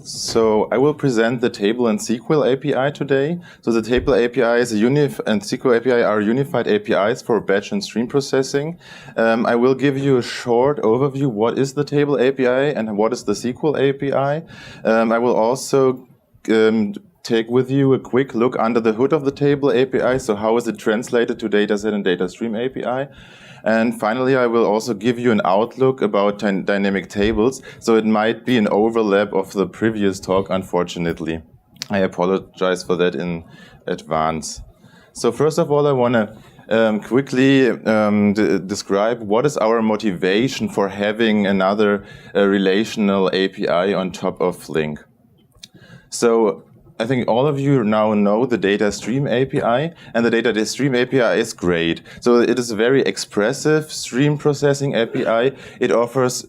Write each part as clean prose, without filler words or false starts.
So I will present the table and SQL API today. So the table API is and SQL API are unified APIs for batch and stream processing. I will give you a short overview. What is the table API and what is the SQL API? I will also take with you a quick look under the hood of the table API. So how is it translated to dataset and DataStream API? And finally, I will also give you an outlook about dynamic tables. So it might be an overlap of the previous talk, unfortunately. I apologize for that in advance. So first of all, I want to quickly describe what is our motivation for having another relational API on top of Flink. So I think all of you now know the DataStream API, and the DataStream API is great. So it is a very expressive stream processing API. It offers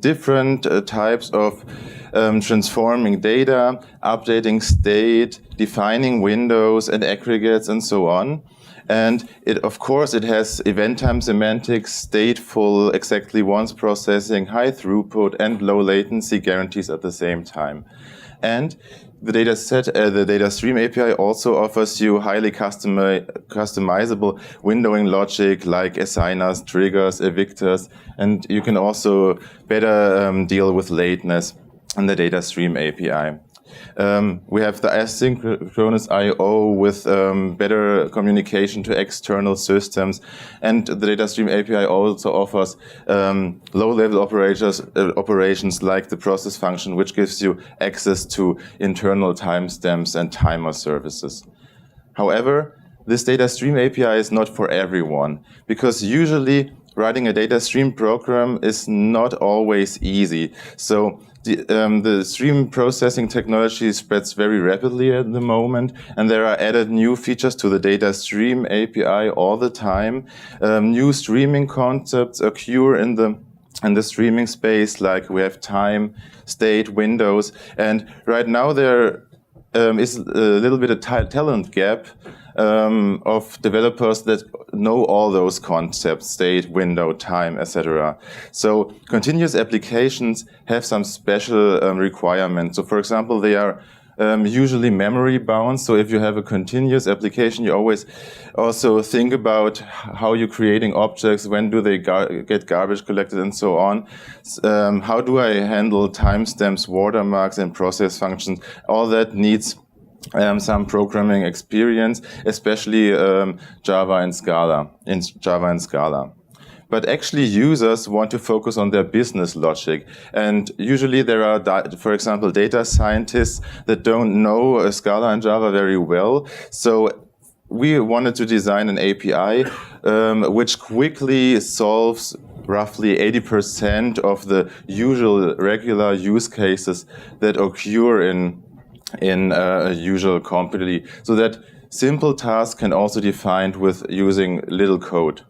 different types of transforming data, updating state, defining windows and aggregates, and so on. And of course, it has event time semantics, stateful, exactly once processing, high throughput, and low latency guarantees at the same time. And the DataStream API also offers you highly customizable windowing logic like assigners, triggers, evictors, and you can also better deal with lateness in the DataStream API. We have the asynchronous I/O with better communication to external systems, and the DataStream API also offers low-level operations like the process function, which gives you access to internal timestamps and timer services. However, this DataStream API is not for everyone, because usually writing a DataStream program is not always easy. So the stream processing technology spreads very rapidly at the moment, and there are added new features to the DataStream API all the time. New streaming concepts occur in the streaming space, like we have time, state, windows, and right now there is a little bit of talent gap of developers that know all those concepts, state, window, time, etc. So continuous applications have some special requirements. So for example, they are usually memory bound. So if you have a continuous application, you always also think about how you're creating objects, when do they get garbage collected, and so on. How do I handle timestamps, watermarks, and process functions? All that needs some programming experience, especially Java and Scala. But actually, users want to focus on their business logic. And usually there are, for example, data scientists that don't know Scala and Java very well. So we wanted to design an API which quickly solves roughly 80% of the usual regular use cases that occur in a usual company, so that simple tasks can also be defined with using little code.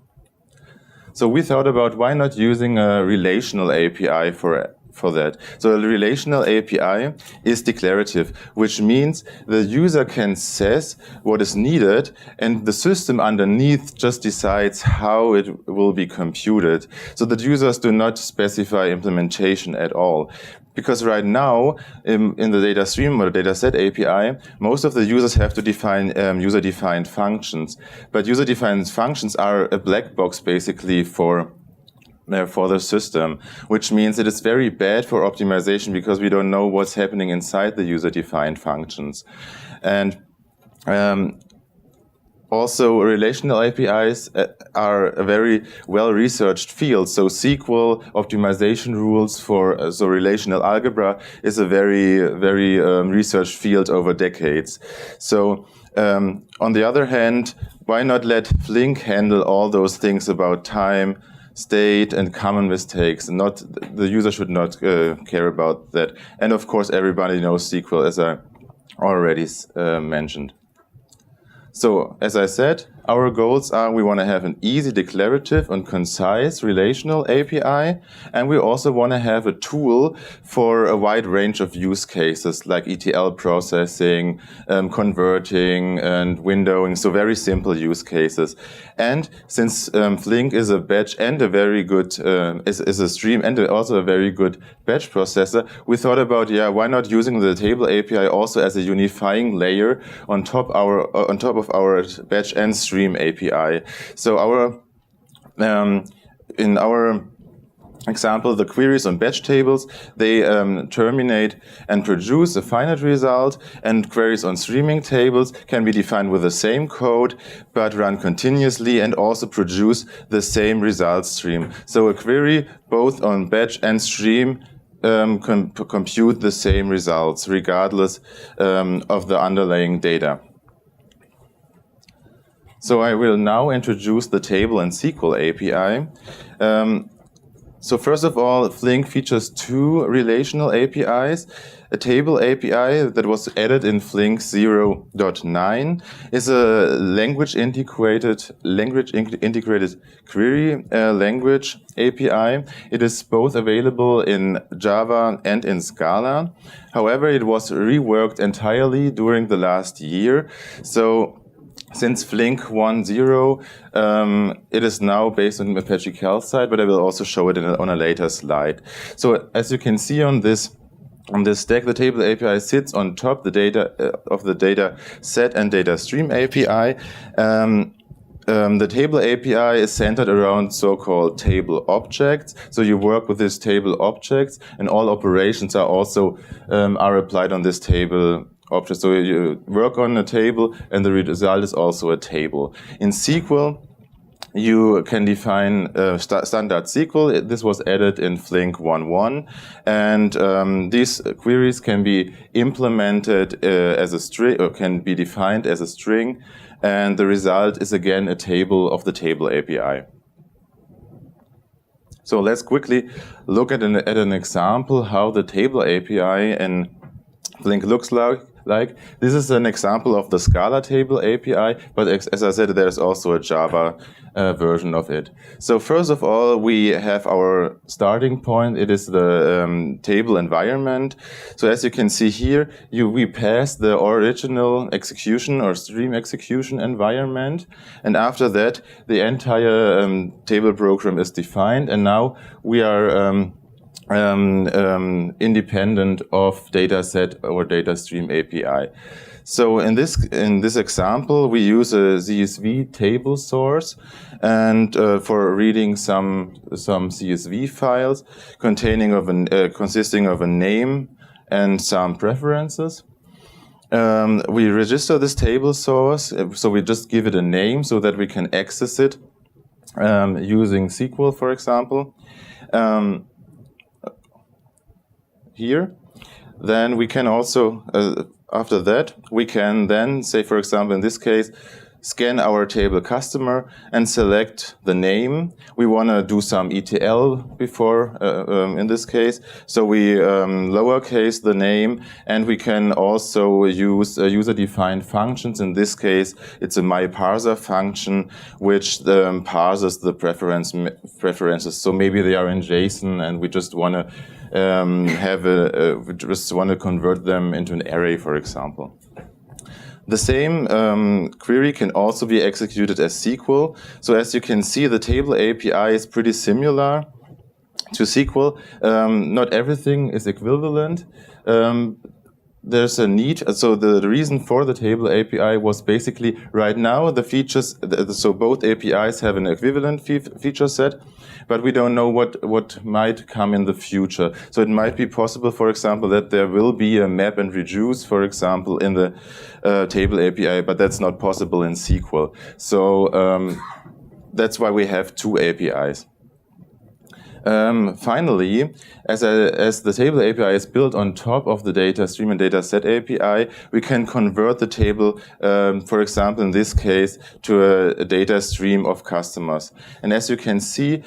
So we thought about why not using a relational API for that. So a relational API is declarative, which means the user can assess what is needed, and the system underneath just decides how it will be computed, so that users do not specify implementation at all. Because right now, in the DataStream or the dataset API, most of the users have to define user-defined functions. But user-defined functions are a black box, basically, for the system, which means it is very bad for optimization because we don't know what's happening inside the user-defined functions. And also, relational APIs are a very well-researched field. So SQL optimization rules for so relational algebra is a very researched field over decades. So on the other hand, why not let Flink handle all those things about time, state, and common mistakes? The user should not care about that. And of course, everybody knows SQL, as I already mentioned. So, as I said, our goals are we want to have an easy declarative and concise relational API, and we also want to have a tool for a wide range of use cases like ETL processing, converting, and windowing, so very simple use cases. And since Flink is a batch and a very good, is a stream and also a very good batch processor, we thought about, why not using the table API also as a unifying layer on top of our batch and stream API. So in our example, the queries on batch tables, they terminate and produce a finite result, and queries on streaming tables can be defined with the same code but run continuously and also produce the same result stream. So a query both on batch and stream can compute the same results regardless of the underlying data. So I will now introduce the table and SQL API. So first of all, Flink features two relational APIs. A table API that was added in Flink 0.9 is a language integrated query language API. It is both available in Java and in Scala. However, it was reworked entirely during the last year. So since Flink 1.0, it is now based on Apache Calcite, but I will also show it on a later slide. So as you can see on this stack, the table API sits on top of the data set and DataStream API. The table API is centered around so-called table objects. So you work with these table objects, and all operations are also are applied on this table object. So you work on a table, and the result is also a table. In SQL, you can define standard SQL. This was added in Flink 1.1, and these queries can be implemented as a string, or can be defined as a string, and the result is again a table of the table API. So let's quickly look at an example how the table API in Flink looks like. This is an example of the Scala table API, but as I said, there's also a Java version of it. So first of all, we have our starting point. It is the table environment. So as you can see here, we pass the original execution or stream execution environment, and after that, the entire table program is defined, and now we are independent of dataset or DataStream API. So in this example, we use a CSV table source, and for reading some CSV files consisting of a name and some preferences. We register this table source, so we just give it a name so that we can access it using SQL, for example. Here, then we can also, after that, we can then say, for example, in this case, scan our table customer and select the name. We want to do some ETL before, in this case. So we lowercase the name, and we can also use user-defined functions. In this case, it's a myParser function, which parses the preferences. So maybe they are in JSON, and we just want to we just want to convert them into an array, for example. The same query can also be executed as SQL. So as you can see, the table API is pretty similar to SQL. Not everything is equivalent. There's a need. So the reason for the table API was basically right now the features. So both APIs have an equivalent feature set, but we don't know what might come in the future. So it might be possible, for example, that there will be a map and reduce, for example, in the table API, but that's not possible in SQL. So that's why we have two APIs. Finally, as the table API is built on top of the DataStream and DataSet API, we can convert the table, for example, in this case, to a data stream of customers. And as you can see,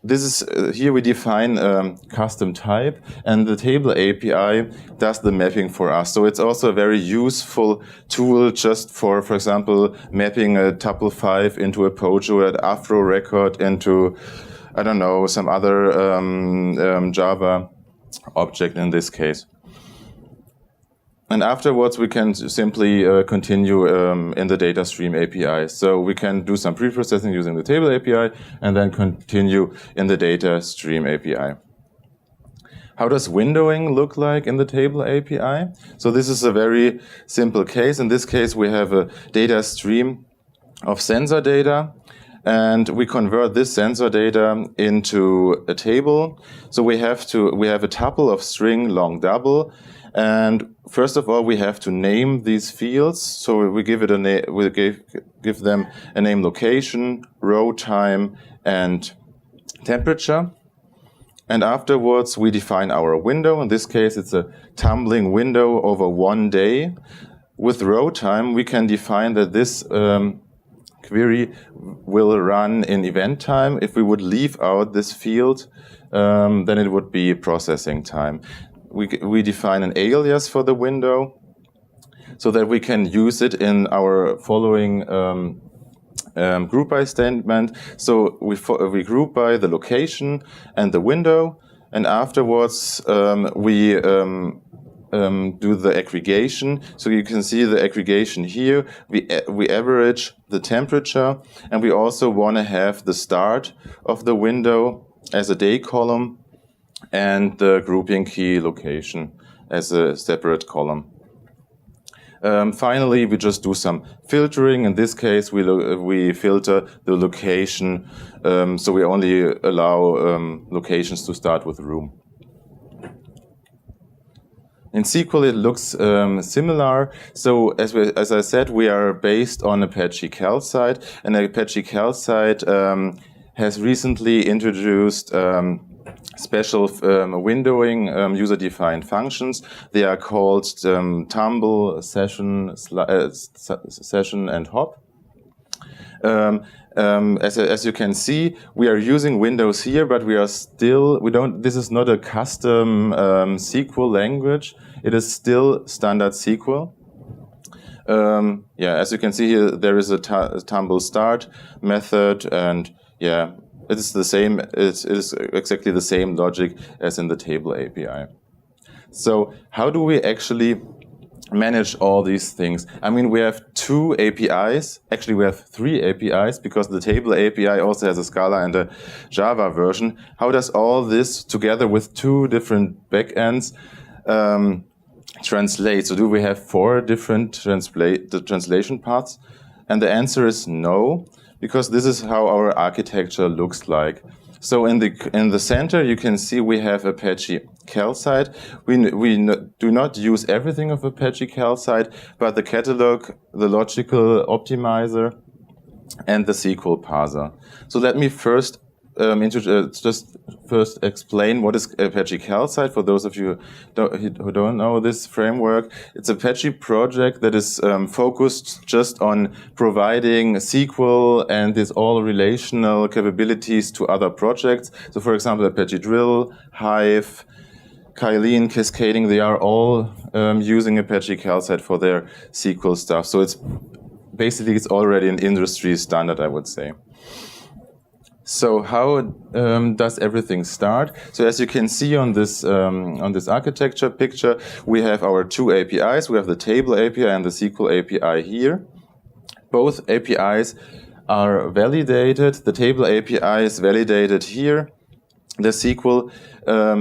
this is here we define custom type, and the table API does the mapping for us. So it's also a very useful tool just for example, mapping a tuple 5 into a POJO, an Afro record into, I don't know, some other Java object in this case. And afterwards, we can simply continue in the DataStream API. So we can do some pre-processing using the table API and then continue in the DataStream API. How does windowing look like in the table API? So this is a very simple case. In this case, we have a data stream of sensor data, and we convert this sensor data into a table. So we have a tuple of string long double. And first of all, we have to name these fields. So we give it a name. We give them a name, location, row time, and temperature. And afterwards, we define our window. In this case, it's a tumbling window over 1 day. With row time, we can define that this query will run in event time. If we would leave out this field, then it would be processing time. We define an alias for the window so that we can use it in our following group by statement. So we group by the location and the window, and afterwards we do the aggregation. So you can see the aggregation here. We average the temperature, and we also want to have the start of the window as a day column and the grouping key location as a separate column. Finally, we just do some filtering. In this case, we filter the location, so we only allow locations to start with room. In SQL, it looks similar. So as I said, we are based on Apache Calcite, and Apache Calcite has recently introduced special windowing user-defined functions. They are called tumble, session, and hop. As you can see, we are using windows here, but this is not a custom SQL language. It is still standard SQL. As you can see here, there is a tumble start method, and it is the same. It is exactly the same logic as in the table API. So how do we actually manage all these things? I mean, we have 2 APIs. Actually, we have 3 APIs because the table API also has a Scala and a Java version. How does all this, together with 2 different backends, translate? So do we have 4 different translation paths? And the answer is no, because this is how our architecture looks like. So in the center, you can see we have Apache Calcite. We do not use everything of Apache Calcite, but the catalog, the logical optimizer, and the SQL parser. So let me first explain what is Apache Calcite for those of you who don't know this framework. It's an Apache project that is focused just on providing SQL and these all relational capabilities to other projects. So for example, Apache Drill, Hive, Kylene, Cascading, they are all using Apache Calcite for their SQL stuff. So it's already an industry standard, I would say. So how does everything start? So as you can see on this architecture picture, we have our 2 APIs. We have the table API and the SQL API here. Both APIs are validated. The table API is validated here. The SQL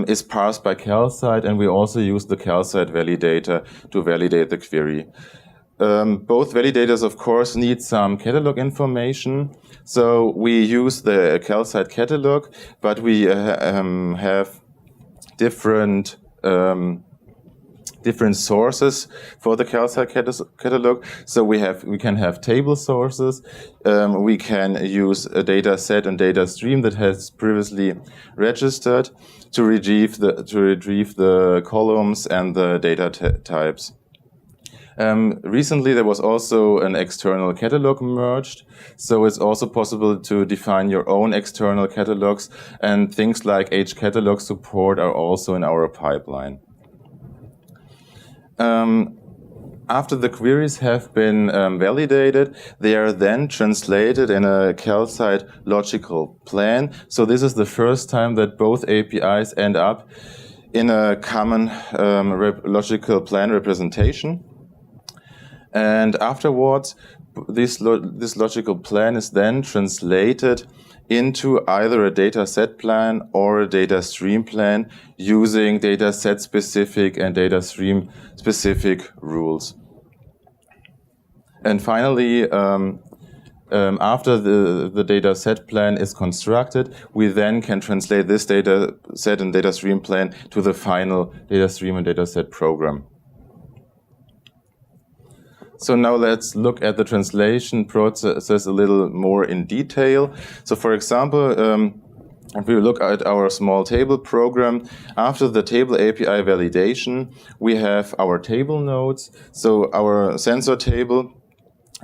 is parsed by Calcite, and we also use the Calcite validator to validate the query. Both validators, of course, need some catalog information. So we use the Calcite catalog, but we have different sources for the Calcite catalog. So we can have table sources. We can use a data set and data stream that has previously registered to retrieve the columns and the data types. Recently, there was also an external catalog merged, so it's also possible to define your own external catalogs, and things like hcatalog support are also in our pipeline. After the queries have been validated, they are then translated in a Calcite logical plan. So this is the first time that both APIs end up in a common logical plan representation. And afterwards, this logical plan is then translated into either a dataset plan or a data stream plan using dataset specific and data stream specific rules. And finally, after the data set plan is constructed, we then can translate this data set and data stream plan to the final data stream and data set program. So now let's look at the translation process a little more in detail. So for example, if we look at our small table program, after the table API validation, we have our table nodes. So our sensor table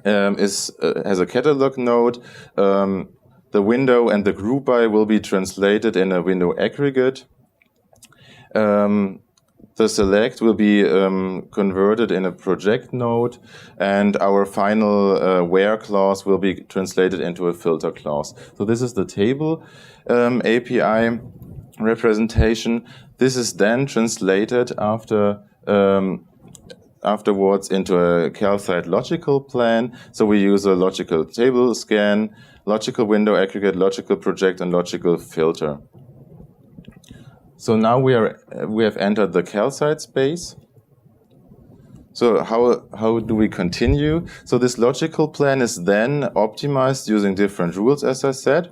has a catalog node. The window and the group by will be translated in a window aggregate. The select will be converted in a project node, and our final where clause will be translated into a filter clause. So this is the table API representation. This is then translated afterwards into a Calcite logical plan. So we use a logical table scan, logical window aggregate, logical project, and logical filter. So now we have entered the Calcite space. So how do we continue? So this logical plan is then optimized using different rules, as I said.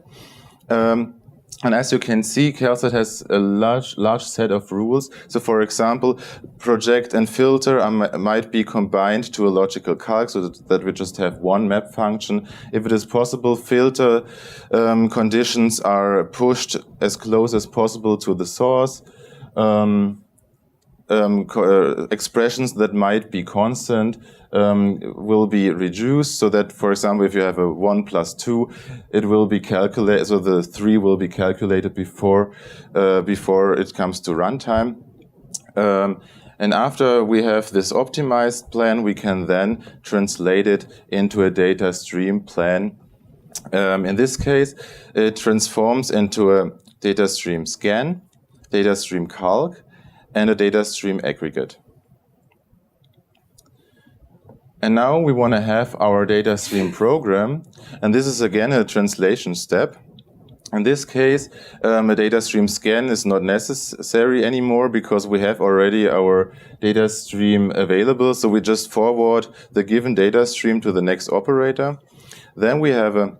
And as you can see, Calcite has a large set of rules. So for example, project and filter might be combined to a logical calc so that we just have one map function. If it is possible, filter conditions are pushed as close as possible to the source. Expressions that might be constant will be reduced, so that, for example, if you have a 1 plus 2, it will be calculated, so the 3 will be calculated before it comes to runtime. And after we have this optimized plan, we can then translate it into a data stream plan. In this case, it transforms into a data stream scan, data stream calc, and a data stream aggregate. And now we want to have our data stream program, and this is again a translation step. In this case, a data stream scan is not necessary anymore because we have already our data stream available, so we just forward the given data stream to the next operator. Then we have a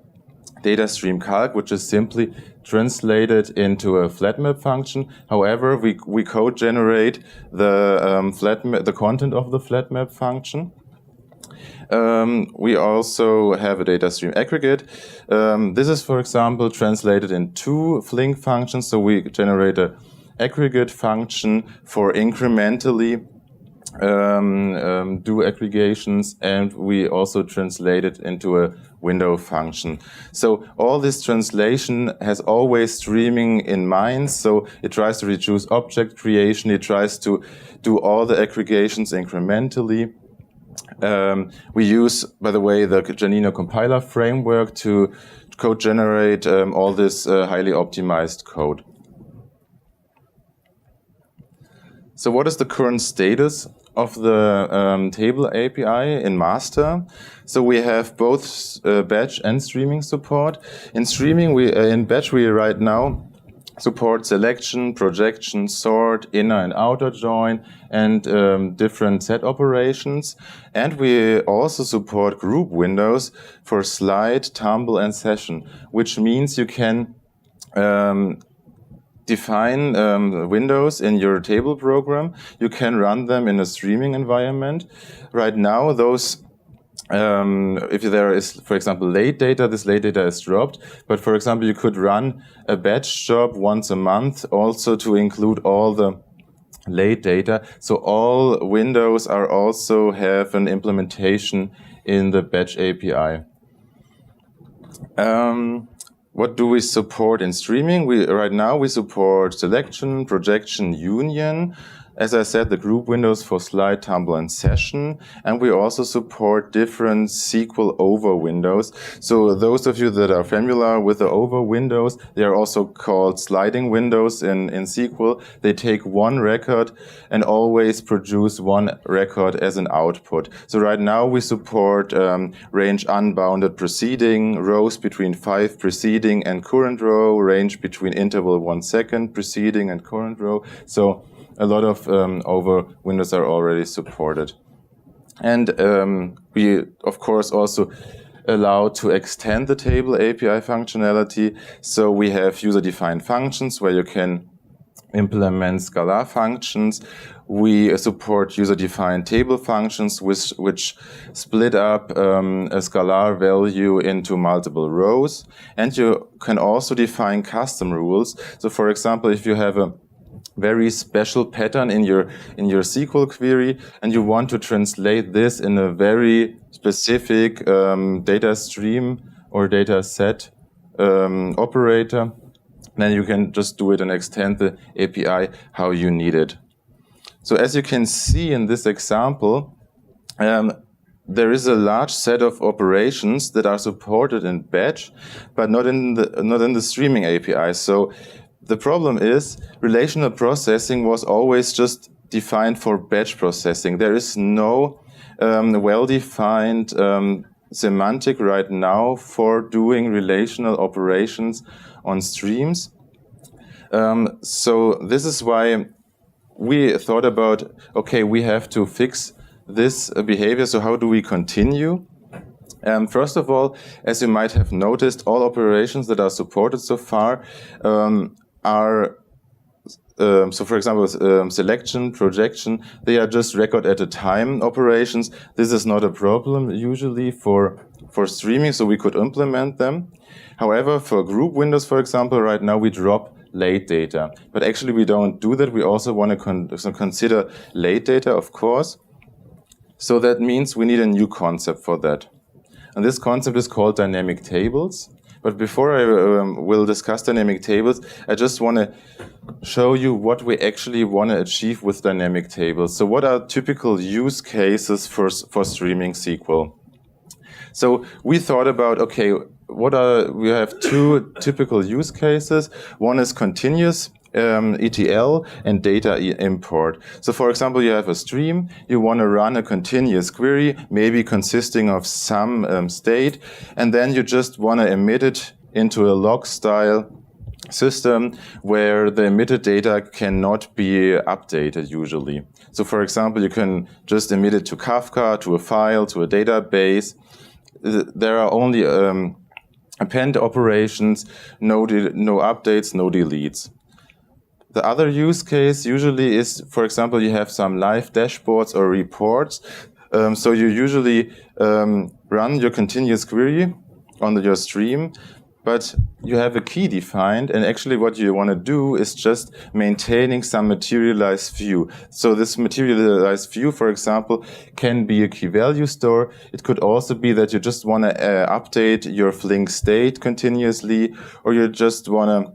data stream calc, which is simply translated into a flat map function. However, we code generate the content of the flat map function. We also have a data stream aggregate. This is, for example, translated in two Flink functions. So we generate an aggregate function for incrementally do aggregations, and we also translate it into a window function. So all this translation has always streaming in mind. So it tries to reduce object creation. It tries to do all the aggregations incrementally. We use, by the way, the Janino compiler framework to code generate all this highly optimized code. So what is the current status of the table API in master? So we have both batch and streaming support. In streaming, in batch we right now support selection, projection, sort, inner and outer join, and different set operations. And we also support group windows for slide, tumble, and session, which means you can define windows in your table program. You can run them in a streaming environment. Right now, those if there is, for example, late data, this late data is dropped. But for example, you could run a batch job once a month also to include all the late data. So all windows are also have an implementation in the batch API. What do we support in streaming? Right now we support selection, projection, union. As I said, the group windows for slide, tumble, and session. And we also support different SQL over windows. So those of you that are familiar with the over windows, they are also called sliding windows in SQL. They take one record and always produce one record as an output. So right now we support range unbounded preceding, rows between 5 preceding and current row, range between interval 1 second preceding and current row. So a lot of over windows are already supported. And we, of course, also allow to extend the table API functionality. So we have user-defined functions where you can implement scalar functions. We support user-defined table functions which split up a scalar value into multiple rows. And you can also define custom rules. So for example, if you have a very special pattern in your SQL query, and you want to translate this in a very specific data stream or data set operator, then you can just do it and extend the API how you need it. So as you can see in this example, there is a large set of operations that are supported in batch, but not in the streaming API. So the problem is relational processing was always just defined for batch processing. There is no well-defined semantic right now for doing relational operations on streams. So this is why we thought about, okay, we have to fix this behavior. So how do we continue? First of all, as you might have noticed, all operations that are supported so far are, so for example, selection, projection, they are just record at a time operations. This is not a problem usually for streaming, so we could implement them. However, for group windows, for example, right now we drop late data. But actually we don't do that. We also want to consider late data, of course. So that means we need a new concept for that. And this concept is called dynamic tables. But before I will discuss dynamic tables, I just want to show you what we actually want to achieve with dynamic tables. So what are typical use cases for streaming SQL? So we thought about, okay, we have two typical use cases. One is continuous ETL and data import. So for example, you have a stream, you want to run a continuous query, maybe consisting of some state, and then you just want to emit it into a log style system where the emitted data cannot be updated usually. So for example, you can just emit it to Kafka, to a file, to a database. There are only append operations, no updates, no deletes. The other use case usually is, for example, you have some live dashboards or reports. So you usually run your continuous query on your stream, but you have a key defined, and actually what you want to do is just maintaining some materialized view. So this materialized view, for example, can be a key value store. It could also be that you just want to update your Flink state continuously, or you just want to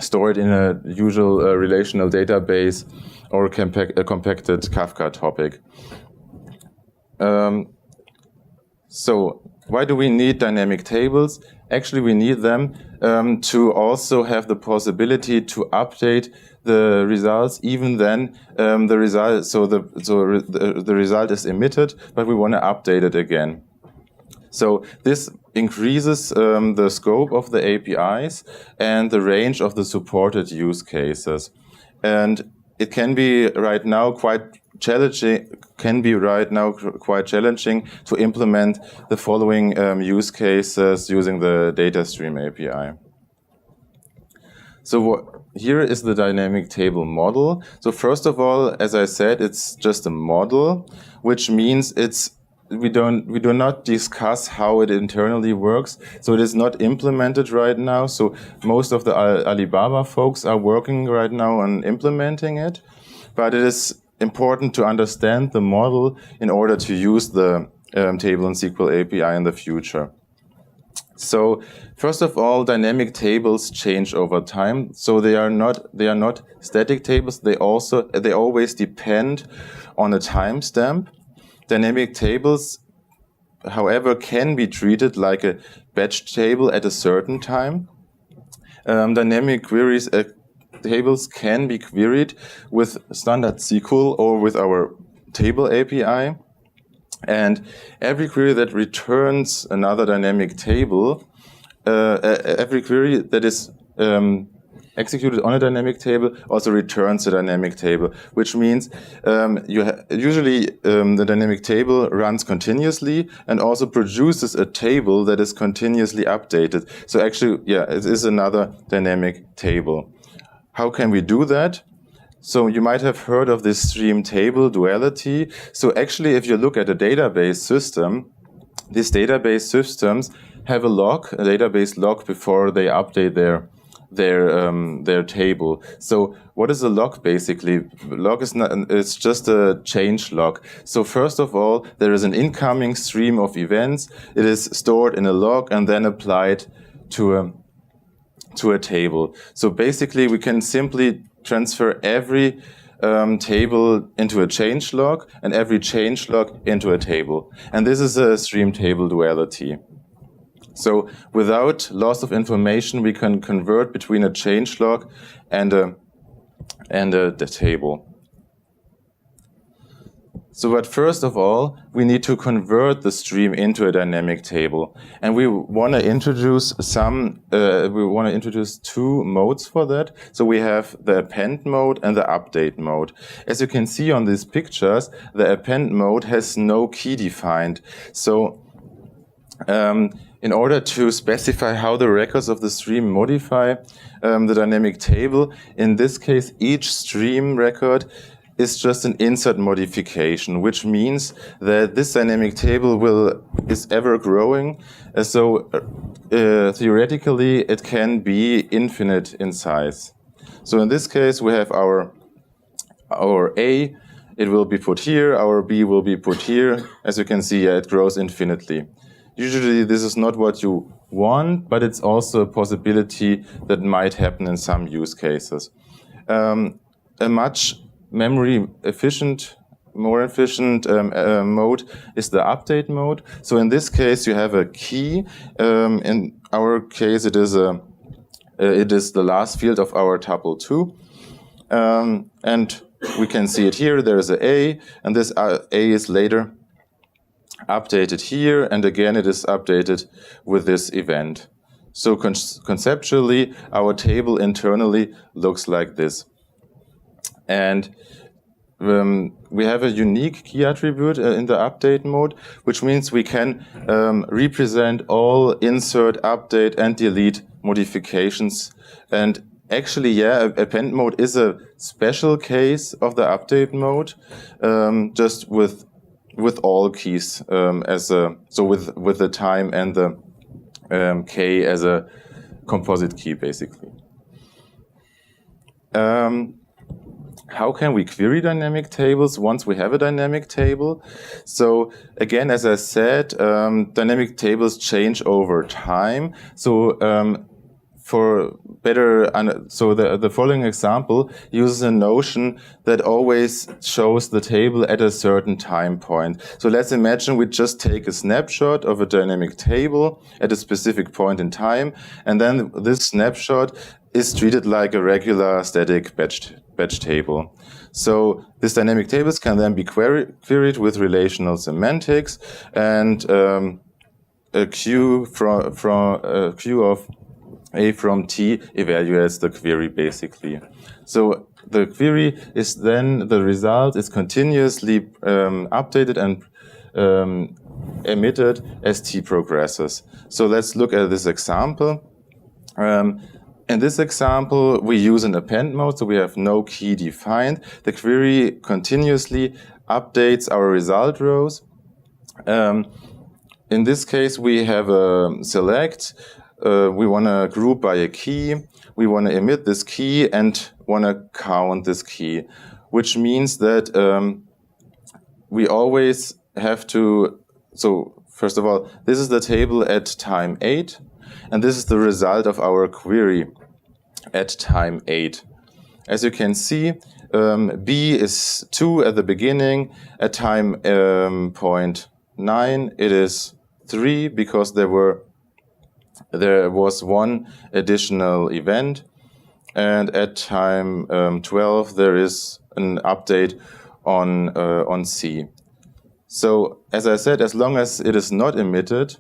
store it in a usual relational database or a compacted Kafka topic. So why do we need dynamic tables? Actually, we need them to also have the possibility to update the results, even then the result is emitted, but we want to update it again. So this increases the scope of the APIs and the range of the supported use cases. And it can be right now quite challenging to implement the following use cases using the DataStream API. So here is the dynamic table model. So first of all, as I said, it's just a model, which means we do not discuss how it internally works. So it is not implemented right now. So most of the Alibaba folks are working right now on implementing it. but it is important to understand the model in order to use the table and SQL API in the future. So first of all, dynamic tables change over time. So they are not static tables. They always depend on a timestamp. Dynamic tables, however, can be treated like a batch table at a certain time. Dynamic queries tables can be queried with standard SQL or with our table API. And every query that returns another dynamic table, every query that is executed on a dynamic table also returns a dynamic table, which means usually the dynamic table runs continuously and also produces a table that is continuously updated. So actually, yeah, it is another dynamic table. How can we do that? So you might have heard of this stream table duality. So actually, if you look at a database system, these database systems have a database log before they update their table. So what is a log basically? Log is it's just a change log. So first of all, there is an incoming stream of events. It is stored in a log and then applied to a table. So basically, we can simply transfer every table into a change log and every change log into a table. And this is a stream table duality. So without loss of information, we can convert between a change log and the table. So, but first of all, we need to convert the stream into a dynamic table, and we want to introduce two modes for that. So we have the append mode and the update mode. As you can see on these pictures, the append mode has no key defined. So, in order to specify how the records of the stream modify the dynamic table, in this case, each stream record is just an insert modification, which means that this dynamic table is ever growing. So theoretically, it can be infinite in size. So in this case, we have our A, it will be put here, our B will be put here. As you can see, it grows infinitely. Usually this is not what you want, but it's also a possibility that might happen in some use cases. A much more efficient mode is the update mode. So in this case, you have a key. In our case, it is the last field of our tuple 2, and we can see it here. There is A, and this A is later updated here, and again it is updated with this event. So conceptually, our table internally looks like this. And we have a unique key attribute in the update mode, which means we can represent all insert, update, and delete modifications. And actually, yeah, append mode is a special case of the update mode, just with all keys with the time and the K as a composite key, basically. How can we query dynamic tables once we have a dynamic table? So again, as I said, dynamic tables change over time. So the following example uses a notion that always shows the table at a certain time point. So let's imagine we just take a snapshot of a dynamic table at a specific point in time, and then this snapshot is treated like a regular static batch table. So these dynamic tables can then be queried with relational semantics, and a queue of A from T evaluates the query, basically. So the query is then, the result is continuously updated and emitted as T progresses. So let's look at this example. In this example, we use an append mode, so we have no key defined. The query continuously updates our result rows. In this case, we have a select. We want to group by a key. we want to emit this key and want to count this key, which means that we always have to, so first of all, this is the table at time 8, and this is the result of our query at time 8. As you can see, B is 2 at the beginning. At time point 9, it is 3 because there was one additional event. And at time 12, there is an update on C. So, as I said, as long as it is not emitted,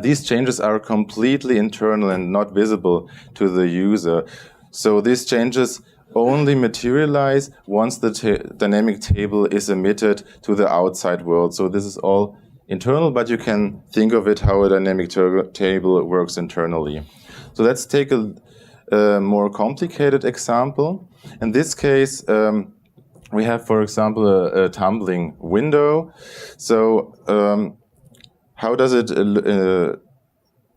these changes are completely internal and not visible to the user. So these changes only materialize once the dynamic table is emitted to the outside world. So this is all internal, but you can think of it how a dynamic table works internally. So let's take a more complicated example. In this case, we have, for example, a tumbling window. So how does it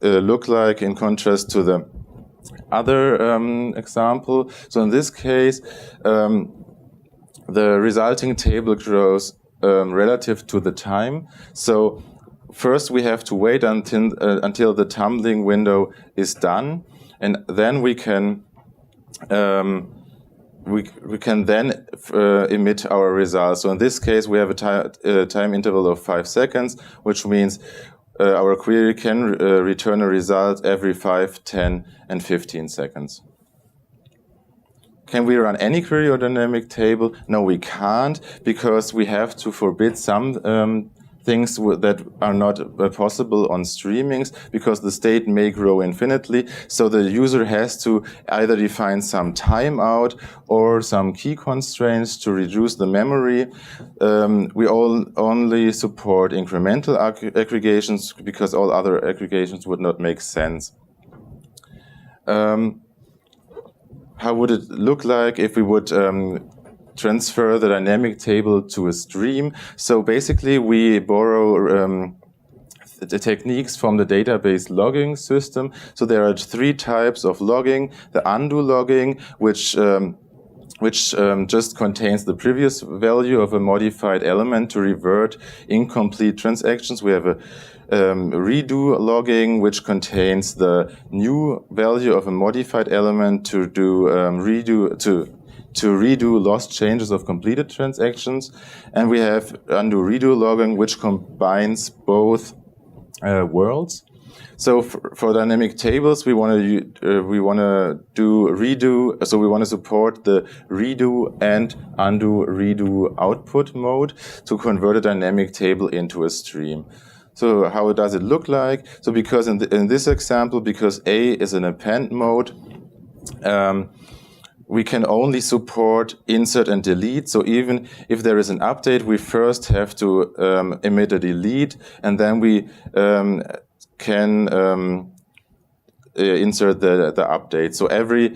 look like in contrast to the other example? So in this case, the resulting table grows relative to the time. So first we have to wait until the tumbling window is done, and then we can then emit our results. So in this case, we have a time interval of 5 seconds, which means our query can return a result every 5, 10, and 15 seconds. Can we run any query or dynamic table? No, we can't, because we have to forbid some things that are not possible on streamings, because the state may grow infinitely. So the user has to either define some timeout or some key constraints to reduce the memory. We only support incremental aggregations because all other aggregations would not make sense. How would it look like if we would transfer the dynamic table to a stream? So basically we borrow the techniques from the database logging system. So there are 3 types of logging: the undo logging, which just contains the previous value of a modified element to revert incomplete transactions. We have a redo logging, which contains the new value of a modified element to do redo lost changes of completed transactions. And we have undo redo logging, which combines both worlds. So for dynamic tables, we want to do redo. So we want to support the redo and undo redo output mode to convert a dynamic table into a stream. So how does it look like? So because in this example, because A is an append mode, we can only support insert and delete. So even if there is an update, we first have to emit a delete, and then we can insert the update. So every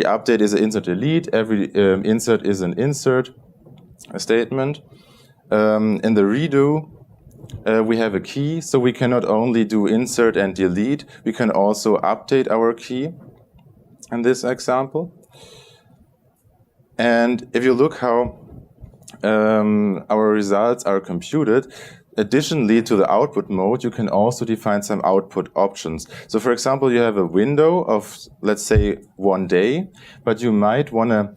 update is an insert delete. Every insert is an insert statement. In the redo, we have a key, so we can not only do insert and delete, we can also update our key in this example. And if you look how our results are computed, additionally to the output mode, you can also define some output options. So for example, you have a window of, let's say, 1 day, but you might want to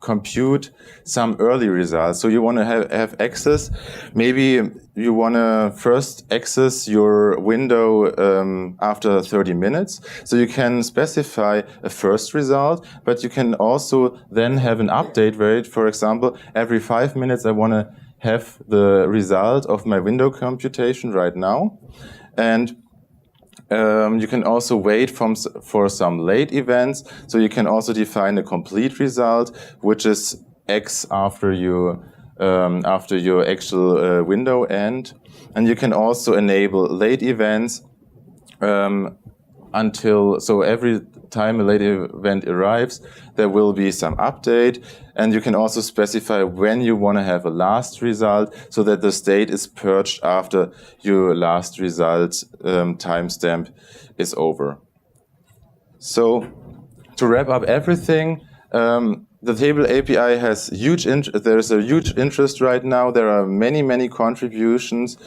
compute some early results. So you want to have access. Maybe you want to first access your window after 30 minutes. So you can specify a first result, but you can also then have an update rate. For example, every 5 minutes I want to have the result of my window computation right now. And you can also wait for some late events. So you can also define a complete result, which is X after your actual window end. And you can also enable late events so every time a late event arrives, there will be some update. And you can also specify when you want to have a last result, so that the state is purged after your last result timestamp is over. So to wrap up everything, the table API has there's a huge interest right now. There are many contributions,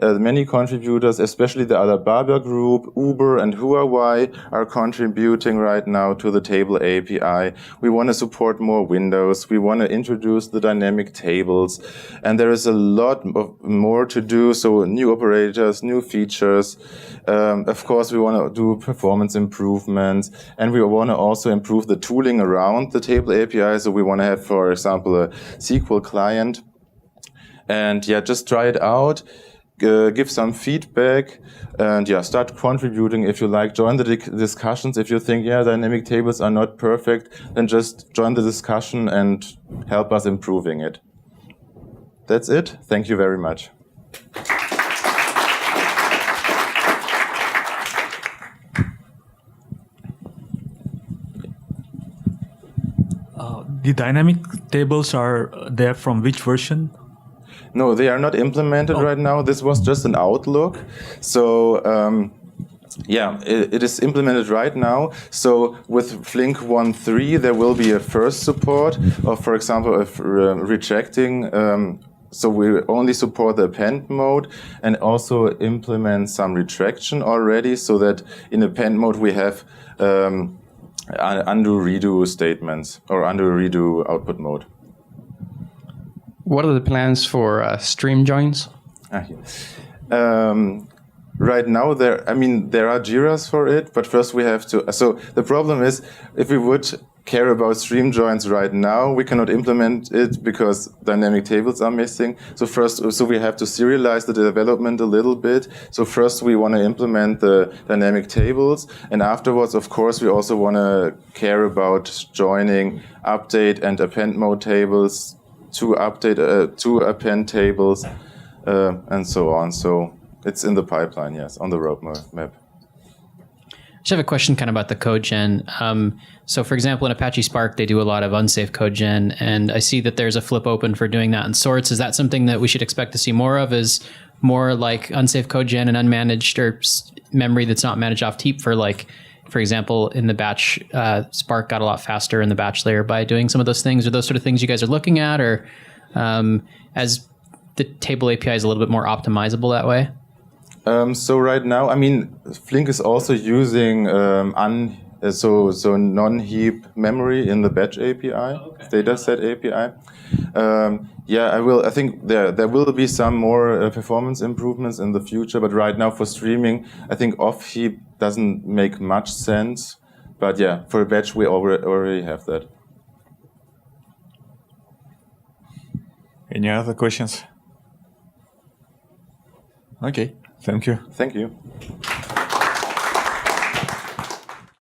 many contributors, especially the Alibaba group, Uber and Huawei are contributing right now to the table API. We want to support more windows. We want to introduce the dynamic tables, and there is a lot more to do. So new operators, new features. Of course, we want to do performance improvements, and we want to also improve the tooling around the table API. So we want to have, for example, a SQL client. And yeah, just try it out, give some feedback, and yeah, start contributing if you like. Join the discussions. If you think, yeah, dynamic tables are not perfect, then just join the discussion and help us improving it. That's it. Thank you very much. The dynamic tables are there from which version? No, they are not implemented right now. This was just an outlook. So yeah, it is implemented right now. So with Flink 1.3, there will be a first support of, for example, of rejecting. So we only support the append mode and also implement some retraction already, so that in append mode we have undo redo statements or undo redo output mode. What are the plans for stream joins? Right now, there are JIRAs for it, but first we have to. So the problem is, if we would care about stream joins right now, we cannot implement it because dynamic tables are missing. So we have to serialize the development a little bit. So first we want to implement the dynamic tables, and afterwards, of course, we also want to care about joining update and append mode tables to append tables, and so on. So it's in the pipeline, yes, on the roadmap. I just have a question kind of about the code gen. So for example, in Apache Spark, they do a lot of unsafe code gen, and I see that there's a flip open for doing that in sorts. Is that something that we should expect to see more of, is more like unsafe code gen and unmanaged or memory that's not managed off heap for, like, for example, in the batch, Spark got a lot faster in the batch layer by doing some of those things? Are those sort of things you guys are looking at, or as the table API is a little bit more optimizable that way? So right now, Flink is also using non-heap memory in the batch API, dataset API. I think there will be some more performance improvements in the future, but right now for streaming, I think off-heap doesn't make much sense. But yeah, for a batch, we already have that. Any other questions? Okay, thank you. Thank you.